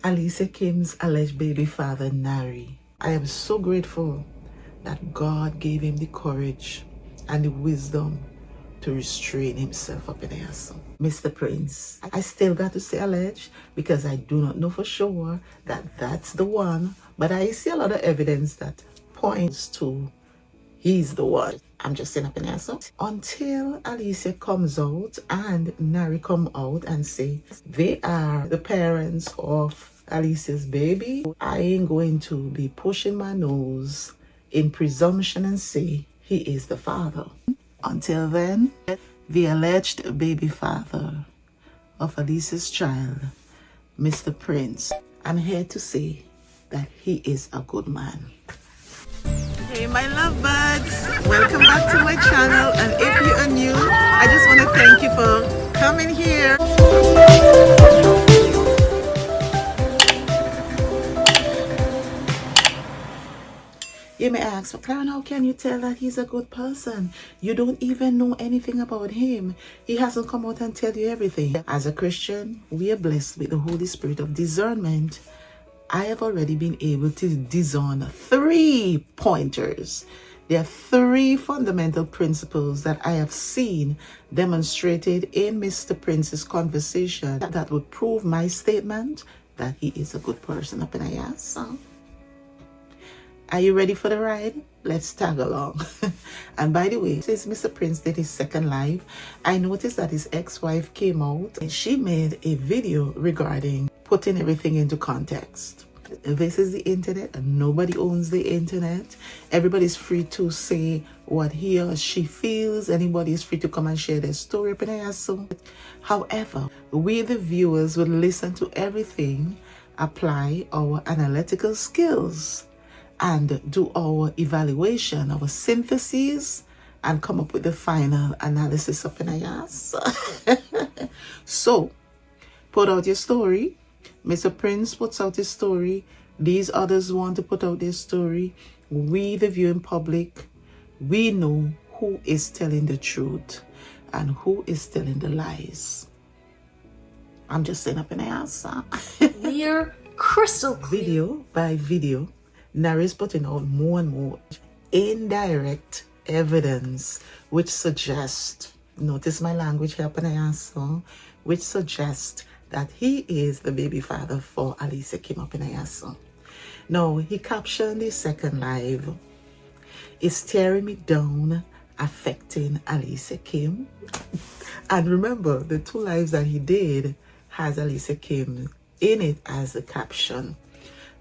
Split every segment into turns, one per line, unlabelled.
Alicia Kim's alleged baby father, NARRY. I am so grateful that God gave him the courage and the wisdom to restrain himself up in there. So, Mr. Prince, I still got to say alleged because I do not know for sure that that's the one, but I see a lot of evidence that points to he's the one. I'm just saying up in there. So, until Alicia comes out and NARRY come out and say they are the parents of Alicia's baby, I ain't going to be pushing my nose in presumption and say he is the father. Until then, the alleged baby father of Alicia's child, Mr. Prince, I'm here to say that he is a good man. Hey my lovebirds, welcome back to my channel, and if you are new, I just want to thank you for coming here. You may ask, well, Karen, how can you tell that he's a good person? You don't even know anything about him. He hasn't come out and tell you everything. As a Christian, we are blessed with the Holy Spirit of discernment. I have already been able to discern 3 pointers. There are 3 fundamental principles that I have seen demonstrated in Mr. Prince's conversation that would prove my statement that he is a good person up in the ass. Are you ready for the ride? Let's tag along. And by the way, since Mr. Prince did his second live, I noticed that his ex-wife came out and she made a video regarding putting everything into context. This is the internet and nobody owns the internet. Everybody's free to say what he or she feels. Anybody is free to come and share their story. However, we the viewers will listen to everything, apply our analytical skills, and do our evaluation, our synthesis, and come up with the final analysis up in our ass. So, put out your story. Mr. Prince puts out his story. These others want to put out their story. We, the viewing public, we know who is telling the truth and who is telling the lies. I'm just saying up in the ass.
Clear, crystal clear.
Video by video, NARRY is putting out more and more indirect evidence which suggests, notice my language here, which suggests that he is the baby father for Alicia Kim up in Ayaso. Now, he captioned his second live, "It's tearing me down, affecting Alicia Kim." And remember, the 2 lives that he did has Alicia Kim in it as the caption.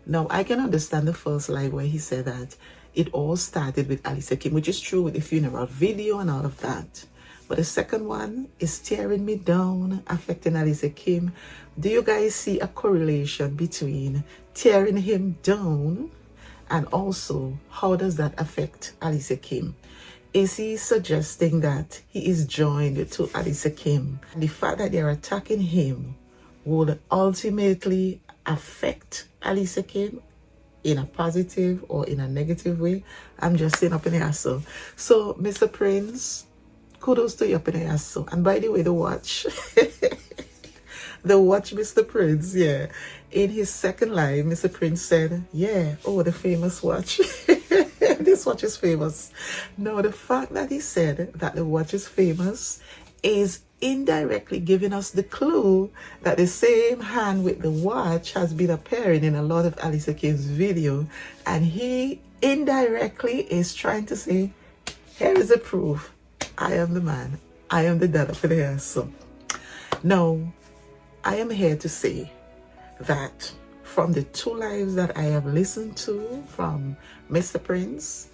Now, I can understand the first live where he said that it all started with Alicia Kim, which is true with the funeral video and all of that. But the second one is tearing me down, affecting Alicia Kim. Do you guys see a correlation between tearing him down and also how does that affect Alicia Kim? Is he suggesting that he is joined to Alicia Kim? The fact that they're attacking him would ultimately affect Alicia Kim in a positive or in a negative way. I'm just saying up in the ass. So Mr. Prince, kudos to you up in the ass. And by the way, the watch the watch Mr. Prince, yeah, in his second live, Mr. Prince said, yeah, oh, the famous watch. This watch is famous. Now, the fact that he said that the watch is famous is indirectly giving us the clue that the same hand with the watch has been appearing in a lot of Alicia Kim's video, and he indirectly is trying to say, here is the proof. I am the man. I am the dad of the hair. So now I am here to say that from the 2 lives that I have listened to from Mr. Prince,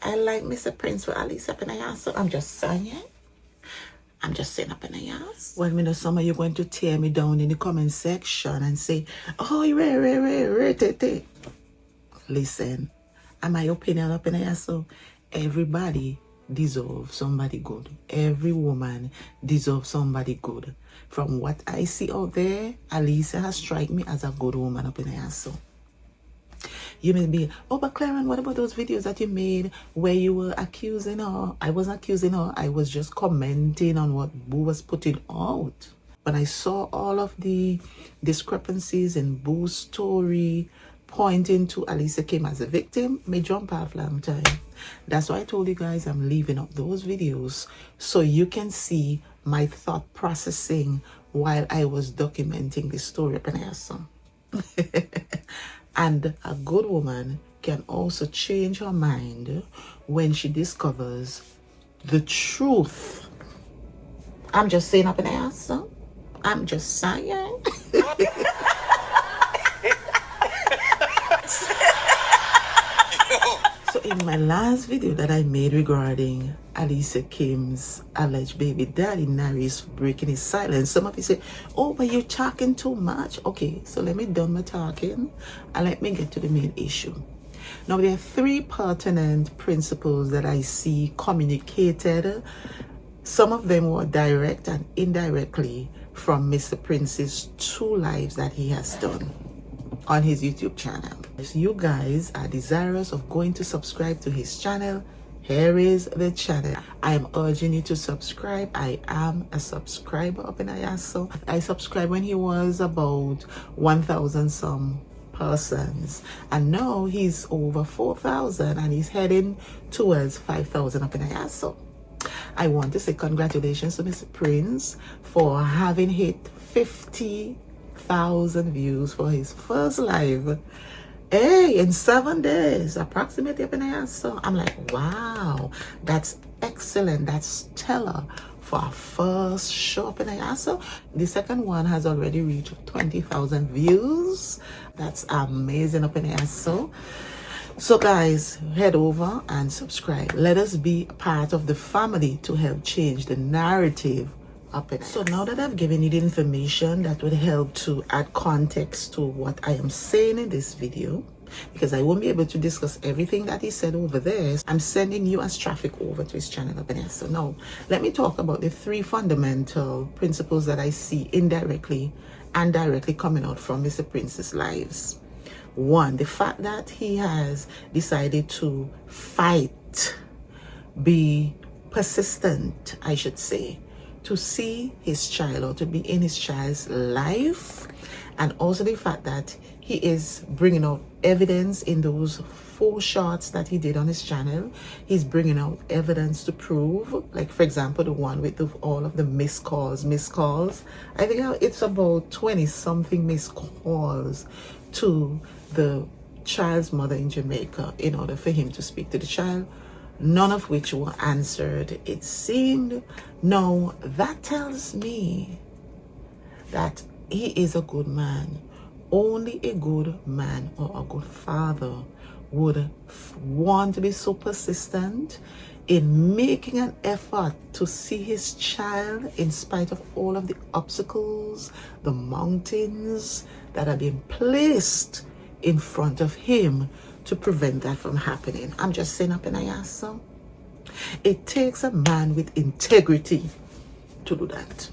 I like Mr. Prince for Alicia Kim. So I'm just saying it. I'm just saying up in the ass. Well, me know some of you going to tear me down in the comment section and say, oh, listen, and my opinion up in the ass. So everybody deserves somebody good. Every woman deserves somebody good. From what I see out there, Alicia has struck me as a good woman up in the ass. So you may be, oh, but Clarence, what about those videos that you made where you were accusing her? I wasn't accusing her. I was just commenting on what Boo was putting out. when I saw all of the discrepancies in Boo's story pointing to Alicia Kim as a victim, me jump off long time. That's why I told you guys I'm leaving up those videos so you can see my thought processing while I was documenting the story up in Assam. And a good woman can also change her mind when she discovers the truth. I'm just saying up in Assam. I'm just saying. So in my last video that I made regarding Alicia Kim's alleged baby daddy, NARRY's breaking his silence, some of you say, oh, but you're talking too much. Okay, so let me done my talking and let me get to the main issue. Now, there are three pertinent principles that I see communicated. Some of them were direct and indirectly from Mr. Prince's 2 lives that he has done on his YouTube channel. If you guys are desirous of going to subscribe to his channel, here is the channel. I am urging you to subscribe. I am a subscriber up in Ayaso. I subscribed when he was about 1,000 some persons, and now he's over 4,000 and he's heading towards 5,000 up in Ayaso. I want to say congratulations to Mr. Prince for having hit 50,000 views for his first live. Hey, in 7 days, approximately up in here. So I'm like, wow, that's excellent. That's stellar for our first show up in here. So the second one has already reached 20,000 views. That's amazing up in here. So guys, head over and subscribe. Let us be part of the family to help change the narrative up in. So now that I've given you the information that would help to add context to what I am saying in this video, because I won't be able to discuss everything that he said over there, I'm sending you as traffic over to his channel up in here. So now let me talk about the 3 fundamental principles that I see indirectly and directly coming out from Mr. Prince's lives. 1, the fact that he has decided to fight, be persistent, I should say, to see his child or to be in his child's life, and also the fact that he is bringing out evidence in those 4 shots that he did on his channel. He's bringing out evidence to prove, like for example the one with all of the missed calls. I think it's about 20 something missed calls to the child's mother in Jamaica in order for him to speak to the child, none of which were answered, it seemed. No, that tells me that he is a good man. Only a good man or a good father would want to be so persistent in making an effort to see his child in spite of all of the obstacles, the mountains that are being placed in front of him to prevent that from happening. I'm just saying up in Ayaso. It takes a man with integrity to do that.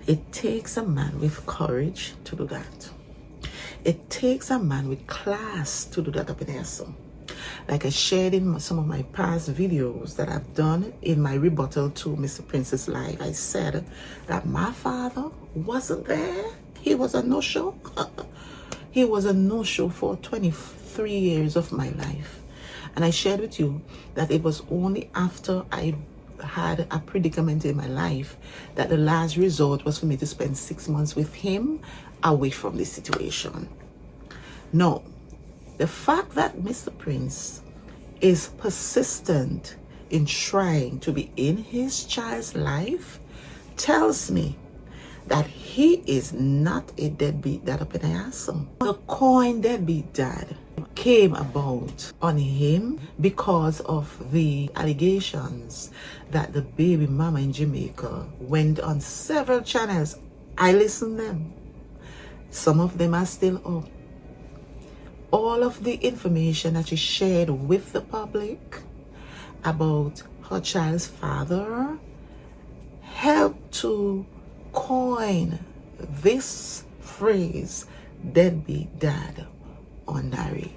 It takes a man with courage to do that. It takes a man with class to do that up in Ayaso. Like I shared in some of my past videos that I've done in my rebuttal to Mr. Prince's live, I said that my father wasn't there. He was a no-show. He was a no-show for 23 years of my life. And I shared with you that it was only after I had a predicament in my life that the last resort was for me to spend 6 months with him away from the situation. No, the fact that Mr. Prince is persistent in trying to be in his child's life tells me that he is not a deadbeat dad up in Ayaso. The coin deadbeat dad came about on him because of the allegations that the baby mama in Jamaica went on several channels. I listened them. Some of them are still up. All of the information that she shared with the public about her child's father helped to coin this phrase, deadbeat dad, on NARRY.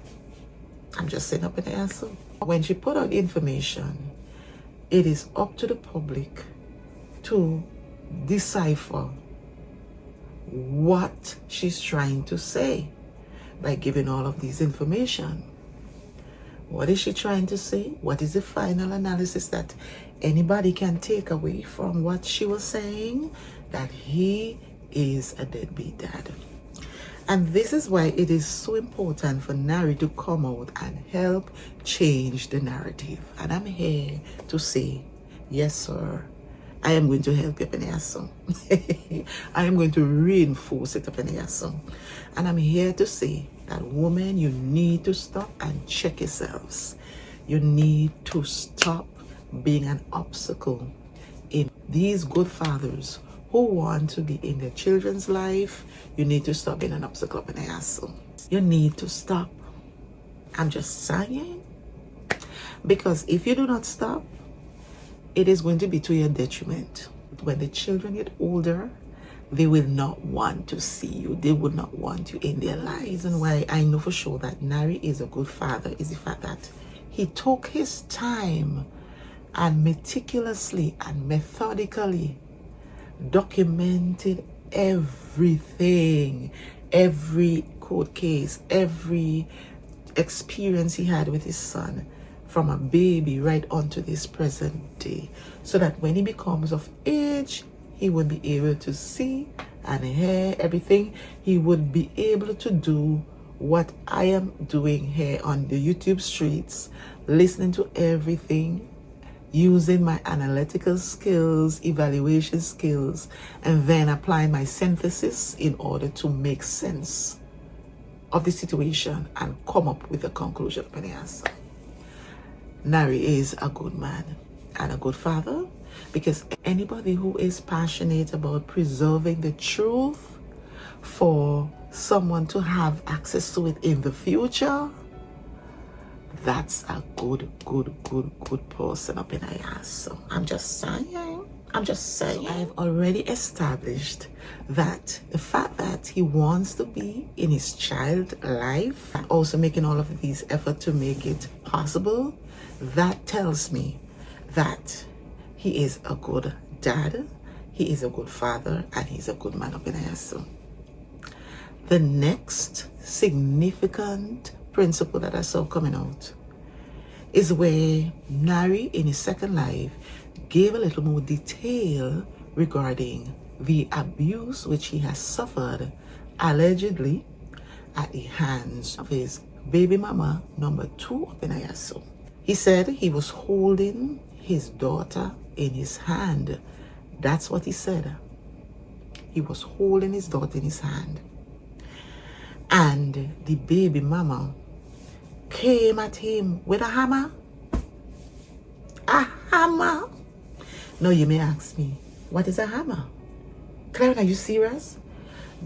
I'm just saying up in the answer. When she put out information, it is up to the public to decipher what she's trying to say by giving all of these information. What is she trying to say? What is the final analysis that anybody can take away from what she was saying? That he is a deadbeat dad. And this is why it is so important for NARRY to come out and help change the narrative. And I'm here to say, yes, sir, I am going to help you up in here, so. I am going to reinforce it up in here, so. And I'm here to say that, women, you need to stop and check yourselves. You need to stop being an obstacle in these good fathers who want to be in their children's life. You need to stop being an obstacle up in the asshole. You need to stop. I'm just saying. Because if you do not stop, it is going to be to your detriment. When the children get older, they will not want to see you. They will not want you in their lives. And why I know for sure that NARRY is a good father is the fact that he took his time and meticulously and methodically documented everything, every court case, every experience he had with his son, from a baby right on to this present day, so that when he becomes of age, he would be able to see and hear everything. He would be able to do what I am doing here on the YouTube streets, listening to everything, using my analytical skills, evaluation skills, and then applying my synthesis in order to make sense of the situation and come up with a conclusion. NARRY is a good man and a good father, because anybody who is passionate about preserving the truth for someone to have access to it in the future, that's a good person up in the ass. So I'm just saying. So I've already established that the fact that he wants to be in his child life and also making all of these efforts to make it possible, that tells me that he is a good dad, he is a good father, and he's a good man up in the ass. So the next significant principle that I saw coming out is where NARRY in his second life gave a little more detail regarding the abuse which he has suffered allegedly at the hands of his baby mama number 2 up in Ayaso. He said he was holding his daughter in his hand. That's what he said. He was holding his daughter in his hand. And the baby mama came at him with a hammer. A hammer. Now you may ask me, what is a hammer? Karen, are you serious?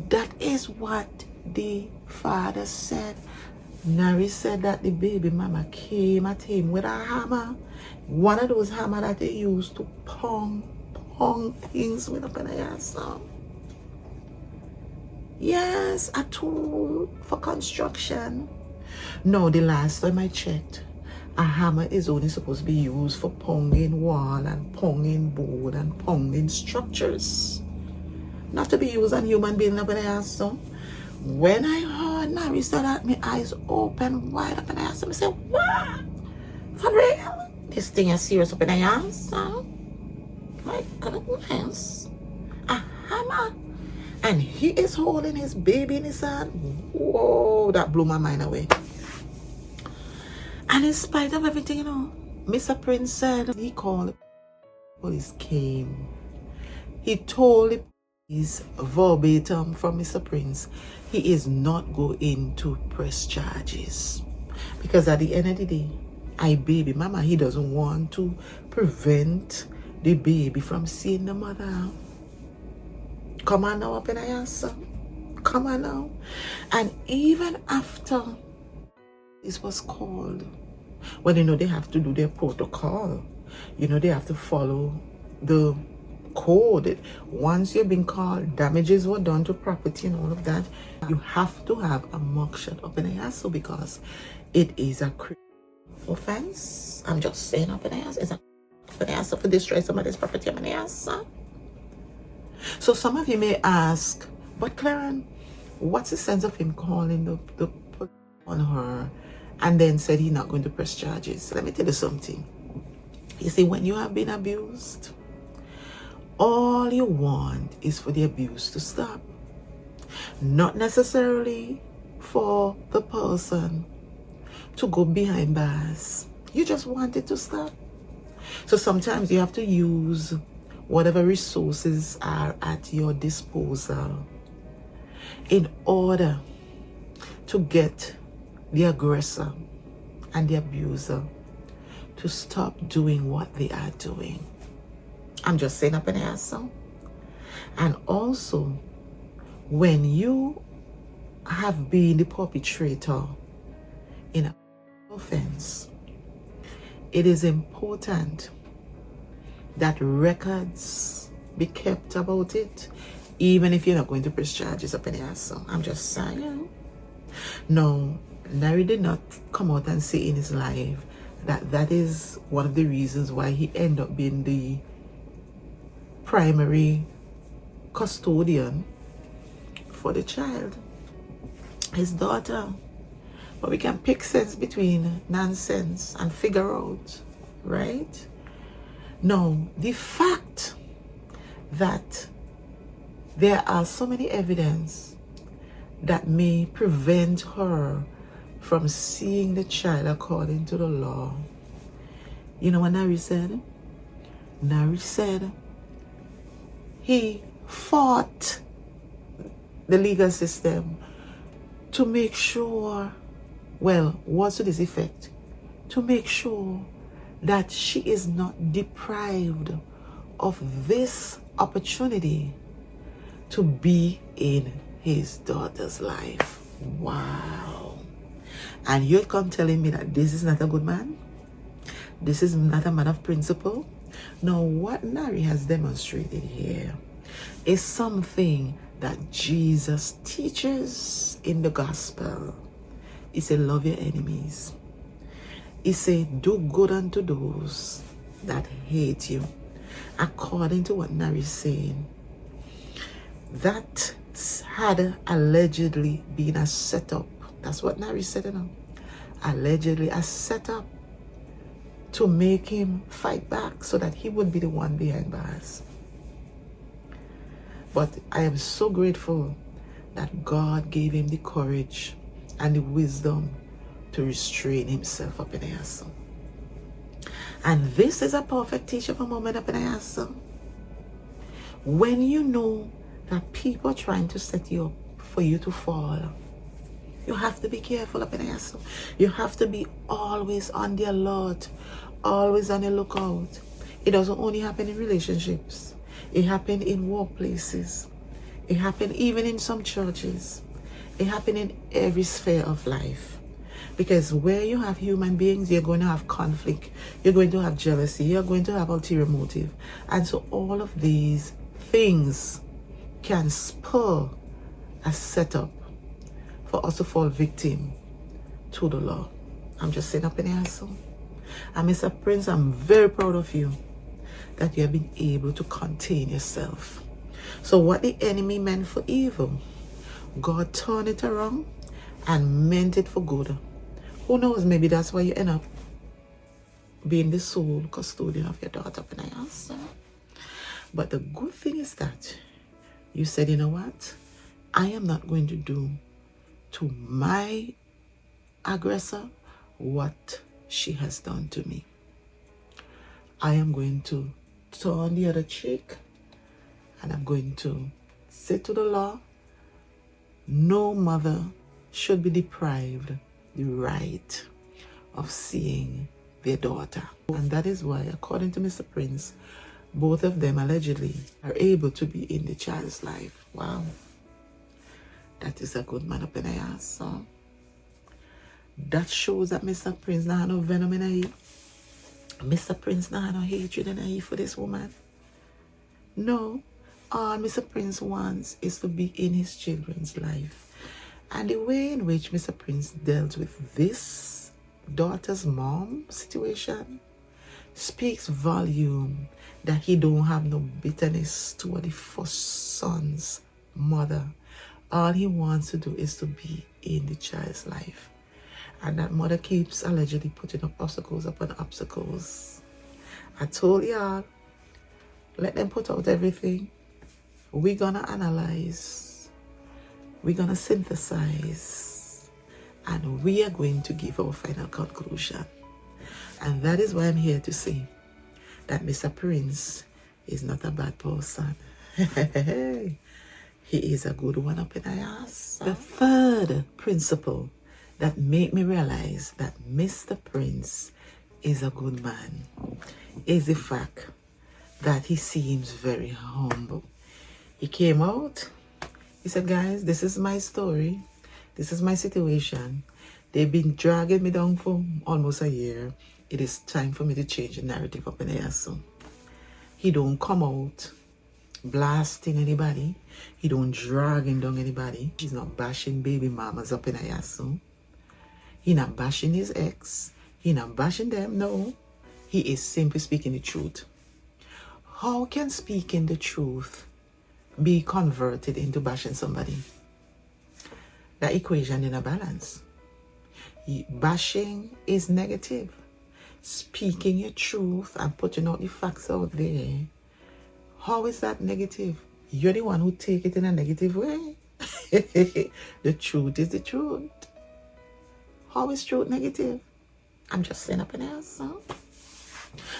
That is what the father said. NARRY said that the baby mama came at him with a hammer. One of those hammers that they used to pong things with up in the ass. Yes, a tool for construction. No, the last time I checked, a hammer is only supposed to be used for ponging wall and ponging board and ponging structures. Not to be used on human beings up in the ass. So when I heard NARRY say that, my eyes open wide up in the ass. I said, what? For real? This thing is serious up in the ass. My goodness. A hammer. And he is holding his baby in his hand. Whoa, that blew my mind away. And in spite of everything, you know, Mr. Prince said he called, police came. He told the police verbatim from Mr. Prince, he is not going to press charges. Because at the end of the day, baby mama, he doesn't want to prevent the baby from seeing the mother. Come on now up in the answer. Come on now. And even after this was called, well, you know, they have to do their protocol. You know, they have to follow the code. Once you've been called, damages were done to property and all of that, you have to have a mugshot up in the ass, because it is a criminal offense. I'm just saying up in the ass. It's a up in the ass for destroy somebody's property up in the ass. So some of you may ask, but Clarence, what's the sense of him calling the police on her and then said he's not going to press charges? Let me tell you something. You see, when you have been abused, all you want is for the abuse to stop. Not necessarily for the person to go behind bars. You just want it to stop. So sometimes you have to use whatever resources are at your disposal in order to get the aggressor and the abuser to stop doing what they are doing. I'm just saying up an answer. And also, when you have been the perpetrator in an offense, it is important that records be kept about it, even if you're not going to press charges up in the answer. I'm just saying. No, NARRY did not come out and say in his life that is one of the reasons why he ended up being the primary custodian for the child, his daughter. But we can pick sense between nonsense and figure out, right? Now, the fact that there are so many evidence that may prevent her from seeing the child according to the law. You know what NARRY said? NARRY said he fought the legal system to make sure, well, what's to this effect? To make sure that she is not deprived of this opportunity to be in his daughter's life. Wow. And you're come telling me that this is not a good man? This is not a man of principle? Now, what NARRY has demonstrated here is something that Jesus teaches in the gospel. He said, love your enemies. He said, do good unto those that hate you. According to what NARRY is saying, that had allegedly been a setup. That's what NARRY said, you know. Allegedly a setup to make him fight back so that he would be the one behind bars. But I am so grateful that God gave him the courage and the wisdom to restrain himself up in the house. And this is a perfect teacher for moment up in the house. When you know that people are trying to set you up for you to fall, you have to be careful up in the house. You have to be always on the alert, always on the lookout. It doesn't only happen in relationships. It happened in workplaces. It happened even in some churches. It happened in every sphere of life. Because where you have human beings, you're going to have conflict. You're going to have jealousy. You're going to have ulterior motive. And so all of these things can spur a setup for us to fall victim to the law. I'm just saying up in the answer. And Mr. Prince, I'm very proud of you that you have been able to contain yourself. So what the enemy meant for evil, God turned it around and meant it for good. Who knows, maybe that's why you end up being the sole custodian of your daughter up in the house. But the good thing is that you said, you know what? I am not going to do to my aggressor what she has done to me. I am going to turn the other cheek and I'm going to say to the law, no mother should be deprived the right of seeing their daughter. And that is why, according to Mr. Prince, both of them allegedly are able to be in the child's life. Wow. That is a good man up in the ass. So that shows that Mr. Prince not have no venom in him. Mr. Prince not have no hatred in him for this woman. No. All Mr. Prince wants is to be in his children's life. And the way in which Mr. Prince dealt with this daughter's mom situation speaks volume that he don't have no bitterness toward the first son's mother. All he wants to do is to be in the child's life. And that mother keeps allegedly putting up obstacles upon obstacles. I told y'all, let them put out everything. We're gonna analyze. We're gonna synthesize. And we are going to give our final conclusion. And that is why I'm here to say that Mr. Prince is not a bad person. He is a good one up in the ass. The third principle that made me realize that Mr. Prince is a good man is the fact that he seems very humble. He came out, he said, guys, this is my story. This is my situation. They've been dragging me down for almost a year. It is time for me to change the narrative up in here. So he don't come out blasting anybody. He don't dragging down anybody. He's not bashing baby mamas up in here. So he not bashing his ex. He not bashing them. No. He is simply speaking the truth. How can speaking the truth be converted into bashing somebody? That equation in a balance. Bashing is negative. Speaking your truth and putting out the facts out there, how is that negative? You're the one who take it in a negative way. The truth is the truth. How is truth negative? I'm just saying up an answer.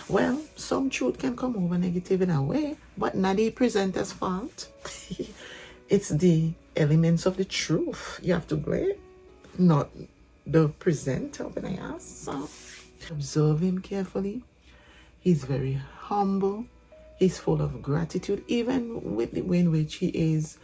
Well, some truth can come over negative in a way, but not the presenter's fault. It's the elements of the truth you have to blame, not the presenter up in the answer. Observe him carefully. He's very humble. He's full of gratitude, even with the way in which he is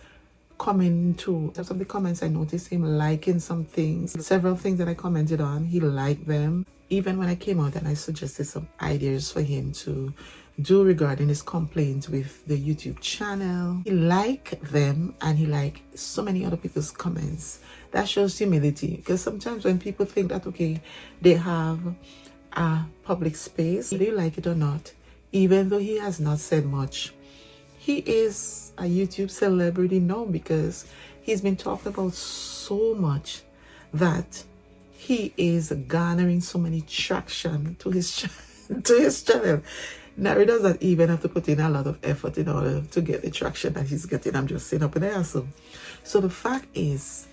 coming to. Some of the comments, I noticed him liking some things. Several things that I commented on, he liked them. Even when I came out and I suggested some ideas for him to do regarding his complaints with the YouTube channel, he liked them and he liked so many other people's comments. That shows humility, because sometimes when people think that, okay, they have a public space, whether you like it or not, even though he has not said much, he is a YouTube celebrity now because he's been talked about so much that he is garnering so many traction to his channel. NARRY does not even have to put in a lot of effort in order to get the traction that he's getting. I'm just saying up in there. So the fact is,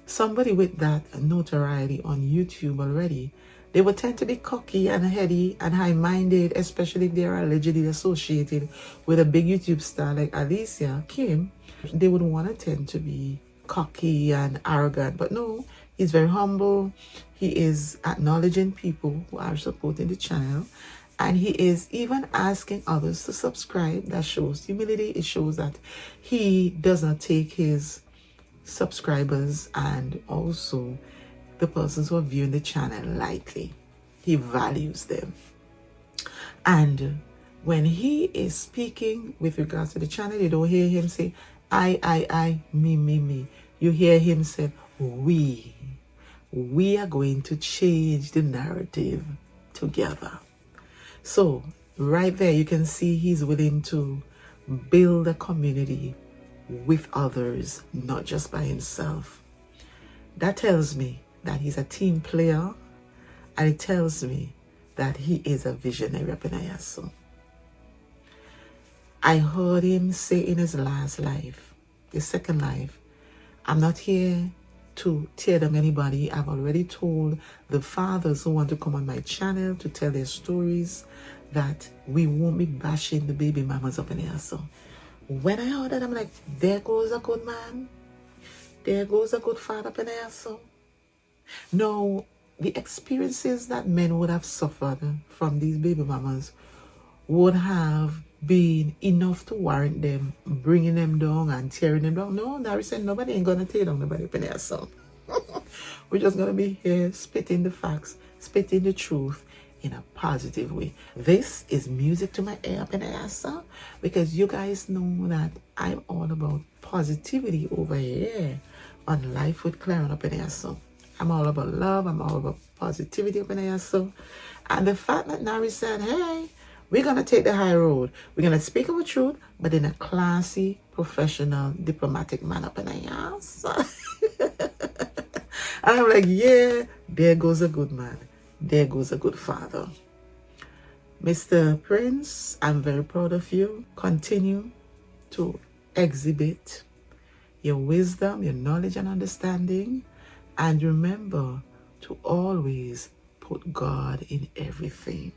somebody with that notoriety on YouTube already, they would tend to be cocky and heady and high-minded, especially if they are allegedly associated with a big YouTube star like Alicia Kim. They would want to tend to be cocky and arrogant, but no, he's very humble. He is acknowledging people who are supporting the channel, and he is even asking others to subscribe. That shows humility. It shows that he does not take his subscribers and also the persons who are viewing the channel lightly. He values them. And when he is speaking with regards to the channel, you don't hear him say, I, me. You hear him say, we are going to change the narrative together. So right there, you can see he's willing to build a community with others, not just by himself. That tells me that he's a team player, and it tells me that he is a visionary up in Ayaso. I heard him say in his last life, his second life, I'm not here to tear down anybody. I've already told the fathers who want to come on my channel to tell their stories that we won't be bashing the baby mamas up in Ayaso. When I heard that, I'm like, there goes a good man. There goes a good father up in Ayaso. No, the experiences that men would have suffered from these baby mamas would have been enough to warrant them bringing them down and tearing them down. No, NARRY said nobody ain't gonna tear down nobody up in there. So we're just gonna be here spitting the facts, spitting the truth in a positive way. This is music to my ear up in there, so because you guys know that I'm all about positivity over here on Life with Clarence up in there. So I'm all about love. I'm all about positivity up in here. So, and the fact that NARRY said, hey, we're going to take the high road. We're going to speak our truth, but in a classy, professional, diplomatic manner up in here. So, and I'm like, yeah, there goes a good man. There goes a good father. Mr. Prince, I'm very proud of you. Continue to exhibit your wisdom, your knowledge and understanding. And remember to always put God in everything.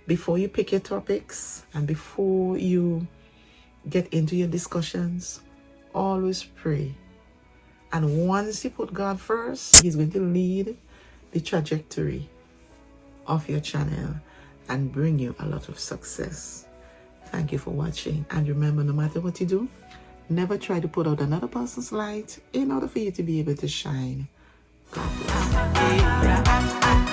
Before you pick your topics and before you get into your discussions, always pray. And once you put God first, He's going to lead the trajectory of your channel and bring you a lot of success. Thank you for watching. And remember, no matter what you do, never try to put out another person's light in order for you to be able to shine. God bless.